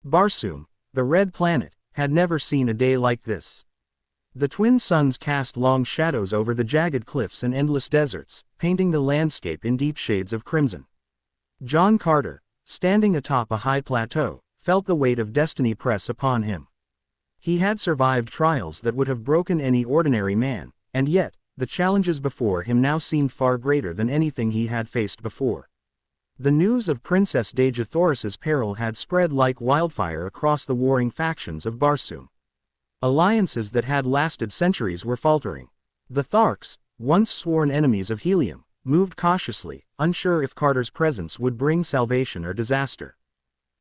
Barsoom, the red planet, had never seen a day like this. The twin suns cast long shadows over the jagged cliffs and endless deserts, painting the landscape in deep shades of crimson. John Carter, standing atop a high plateau, felt the weight of destiny press upon him. He had survived trials that would have broken any ordinary man, and yet, the challenges before him now seemed far greater than anything he had faced before. The news of Princess Dejah Thoris's peril had spread like wildfire across the warring factions of Barsoom. Alliances that had lasted centuries were faltering. The Tharks, once sworn enemies of Helium, moved cautiously, unsure if Carter's presence would bring salvation or disaster.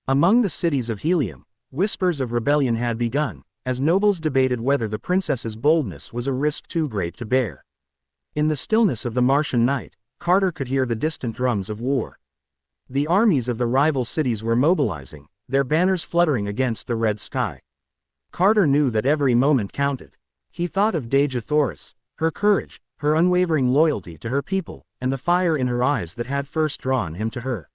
Among the cities of Helium, whispers of rebellion had begun, as nobles debated whether the princess's boldness was a risk too great to bear. In the stillness of the Martian night, Carter could hear the distant drums of war. The armies of the rival cities were mobilizing, their banners fluttering against the red sky. Carter knew that every moment counted. He thought of Dejah Thoris, her courage, her unwavering loyalty to her people, and the fire in her eyes that had first drawn him to her.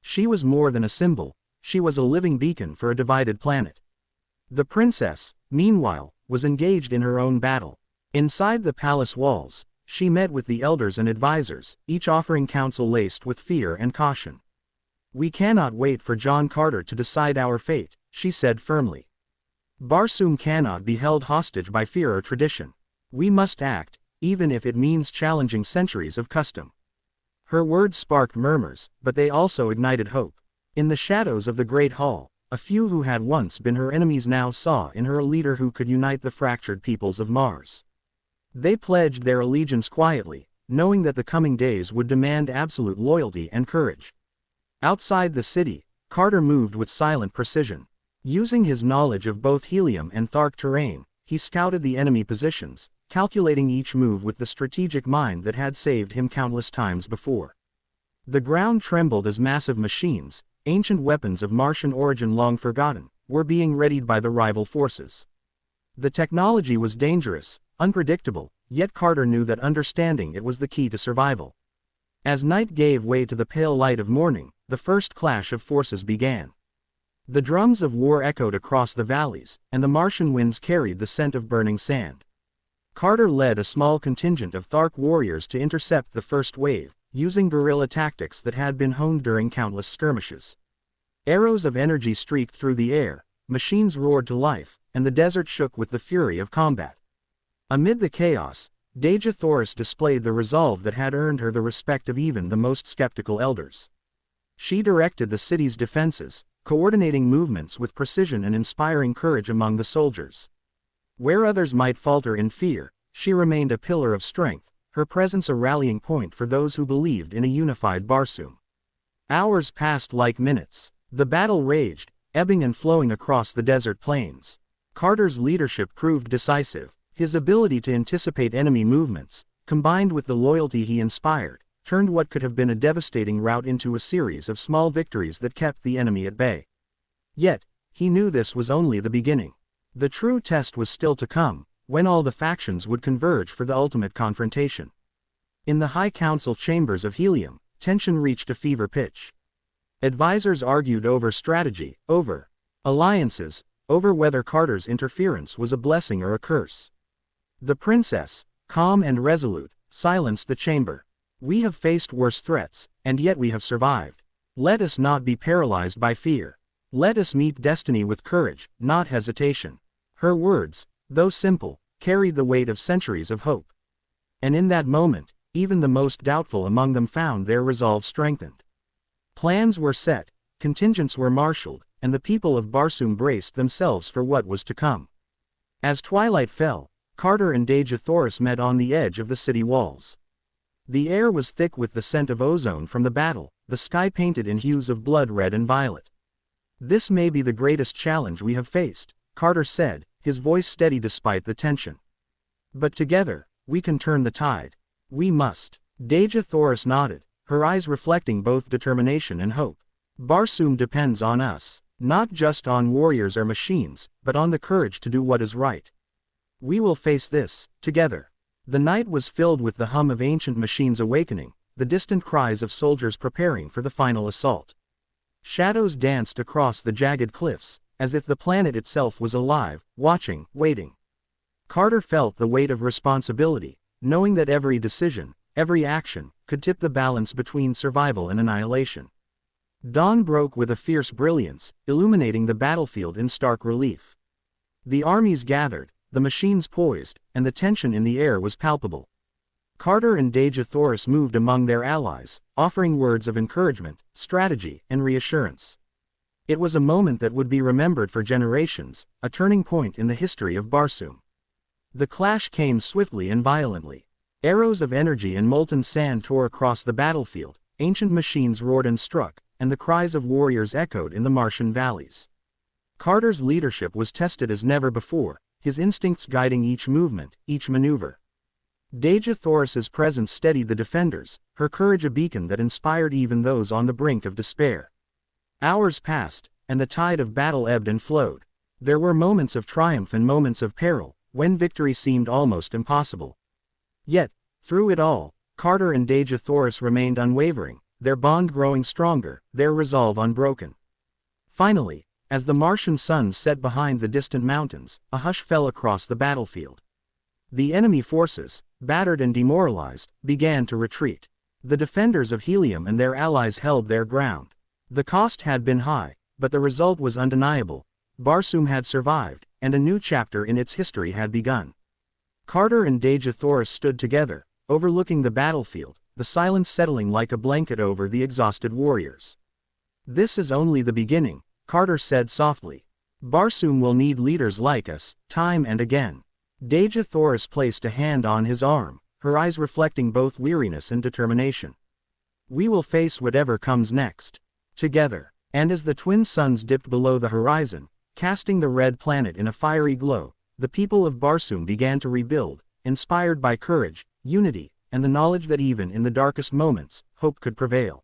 She was more than a symbol, she was a living beacon for a divided planet. The princess, meanwhile, was engaged in her own battle. Inside the palace walls, she met with the elders and advisors, each offering counsel laced with fear and caution. "We cannot wait for John Carter to decide our fate," she said firmly. "Barsoom cannot be held hostage by fear or tradition. We must act, even if it means challenging centuries of custom." Her words sparked murmurs, but they also ignited hope. In the shadows of the Great Hall, a few who had once been her enemies now saw in her a leader who could unite the fractured peoples of Mars. They pledged their allegiance quietly, knowing that the coming days would demand absolute loyalty and courage. Outside the city, Carter moved with silent precision. Using his knowledge of both Helium and Thark terrain, he scouted the enemy positions, calculating each move with the strategic mind that had saved him countless times before. The ground trembled as massive machines, ancient weapons of Martian origin long forgotten, were being readied by the rival forces. The technology was dangerous, unpredictable, yet Carter knew that understanding it was the key to survival. As night gave way to the pale light of morning, the first clash of forces began. The drums of war echoed across the valleys, and the Martian winds carried the scent of burning sand. Carter led a small contingent of Thark warriors to intercept the first wave, using guerrilla tactics that had been honed during countless skirmishes. Arrows of energy streaked through the air, machines roared to life, and the desert shook with the fury of combat. Amid the chaos, Dejah Thoris displayed the resolve that had earned her the respect of even the most skeptical elders. She directed the city's defenses, coordinating movements with precision and inspiring courage among the soldiers. Where others might falter in fear, she remained a pillar of strength, her presence a rallying point for those who believed in a unified Barsoom. Hours passed like minutes. The battle raged, ebbing and flowing across the desert plains. Carter's leadership proved decisive. His ability to anticipate enemy movements, combined with the loyalty he inspired, turned what could have been a devastating rout into a series of small victories that kept the enemy at bay. Yet, he knew this was only the beginning. The true test was still to come, when all the factions would converge for the ultimate confrontation. In the High Council chambers of Helium, tension reached a fever pitch. Advisors argued over strategy, over alliances, over whether Carter's interference was a blessing or a curse. The princess, calm and resolute, silenced the chamber. "We have faced worse threats, and yet we have survived. Let us not be paralyzed by fear. Let us meet destiny with courage, not hesitation." Her words, though simple, carried the weight of centuries of hope. And in that moment, even the most doubtful among them found their resolve strengthened. Plans were set, contingents were marshaled, and the people of Barsoom braced themselves for what was to come. As twilight fell, Carter and Dejah Thoris met on the edge of the city walls. The air was thick with the scent of ozone from the battle, the sky painted in hues of blood red and violet. "This may be the greatest challenge we have faced," Carter said, his voice steady despite the tension. "But together, we can turn the tide. We must." Dejah Thoris nodded, her eyes reflecting both determination and hope. "Barsoom depends on us, not just on warriors or machines, but on the courage to do what is right. We will face this, together." The night was filled with the hum of ancient machines awakening, the distant cries of soldiers preparing for the final assault. Shadows danced across the jagged cliffs, as if the planet itself was alive, watching, waiting. Carter felt the weight of responsibility, knowing that every decision, every action, could tip the balance between survival and annihilation. Dawn broke with a fierce brilliance, illuminating the battlefield in stark relief. The armies gathered, the machines poised, and the tension in the air was palpable. Carter and Dejah Thoris moved among their allies, offering words of encouragement, strategy, and reassurance. It was a moment that would be remembered for generations, a turning point in the history of Barsoom. The clash came swiftly and violently. Arrows of energy and molten sand tore across the battlefield, ancient machines roared and struck, and the cries of warriors echoed in the Martian valleys. Carter's leadership was tested as never before, his instincts guiding each movement, each maneuver. Dejah Thoris's presence steadied the defenders, her courage a beacon that inspired even those on the brink of despair. Hours passed, and the tide of battle ebbed and flowed. There were moments of triumph and moments of peril, when victory seemed almost impossible. Yet, through it all, Carter and Dejah Thoris remained unwavering, their bond growing stronger, their resolve unbroken. Finally, as the Martian suns set behind the distant mountains, a hush fell across the battlefield. The enemy forces, battered and demoralized, began to retreat. The defenders of Helium and their allies held their ground. The cost had been high, but the result was undeniable. Barsoom had survived, and a new chapter in its history had begun. Carter and Dejah Thoris stood together, overlooking the battlefield, the silence settling like a blanket over the exhausted warriors. "This is only the beginning," Carter said softly. "Barsoom will need leaders like us, time and again." Dejah Thoris placed a hand on his arm, her eyes reflecting both weariness and determination. "We will face whatever comes next. Together." And as the twin suns dipped below the horizon, casting the red planet in a fiery glow, the people of Barsoom began to rebuild, inspired by courage, unity, and the knowledge that even in the darkest moments, hope could prevail.